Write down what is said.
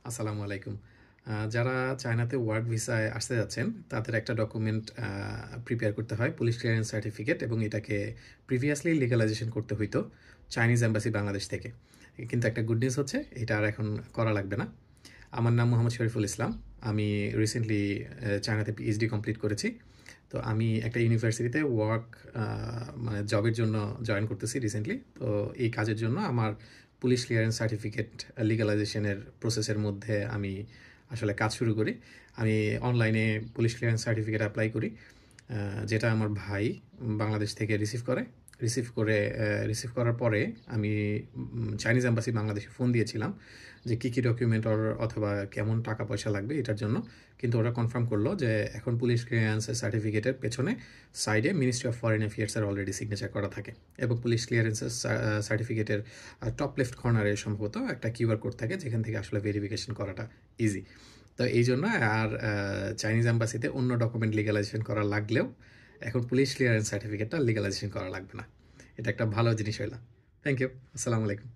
আসসালামু আলাইকুম। যারা চায়নাতে ওয়ার্ক ভিসায় আসতে যাচ্ছেন, তাদের একটা ডকুমেন্ট প্রিপেয়ার করতে হয়, পুলিশ ক্লিয়ারেন্স সার্টিফিকেট, এবং এটাকে প্রিভিয়াসলি লিগ্যালাইজেশন করতে হইতো চাইনিজ এম্বাসি বাংলাদেশ থেকে। কিন্তু একটা গুড নিউজ হচ্ছে, এটা আর এখন করা লাগবে না। আমার নাম মোহাম্মদ শরীফুল ইসলাম। আমি রিসেন্টলি চায়নাতে পিএইচডি কমপ্লিট করেছি। তো আমি একটা ইউনিভার্সিটিতে মানে জবের জন্য জয়েন করতেছি রিসেন্টলি। তো এই কাজের জন্য আমার পুলিশ ক্লিয়ারেন্স সার্টিফিকেট লিগ্যালাইজেশনের প্রসেসের মধ্যে আমি আসলে কাজ শুরু করি। আমি অনলাইনে পুলিশ ক্লিয়ারেন্স সার্টিফিকেট অ্যাপ্লাই করি, যেটা আমার ভাই বাংলাদেশ থেকে রিসিভ করার পরে আমি চাইনিজ এম্বাসি বাংলাদেশে ফোন দিয়েছিলাম যে কী কী ডকুমেন্ট অথবা কেমন টাকা পয়সা লাগবে এটার জন্য। কিন্তু ওরা কনফার্ম করলো যে এখন পুলিশ ক্লিয়ারেন্স সার্টিফিকেটের পেছনে সাইডে মিনিস্ট্রি অফ ফরেন অ্যাফেয়ার্সের অলরেডি সিগনেচার করা থাকে, এবং পুলিশ ক্লিয়ারেন্সের সার্টিফিকেটের টপ লেফট কর্নারে সম্ভবত একটা কিউআর কোড থাকে, যেখান থেকে আসলে ভেরিফিকেশন করাটা ইজি। তো এই জন্য আর চাইনিজ এম্বাসিতে অন্য ডকুমেন্ট লিগ্যালাইজেশন করা লাগলেও এখন পুলিশ ক্লিয়ারেন্স সার্টিফিকেটটা লিগ্যালাইজেশন করা লাগবে না। এটা একটা ভালো জিনিস হইলো। Thank you. আসসালামু আলাইকুম।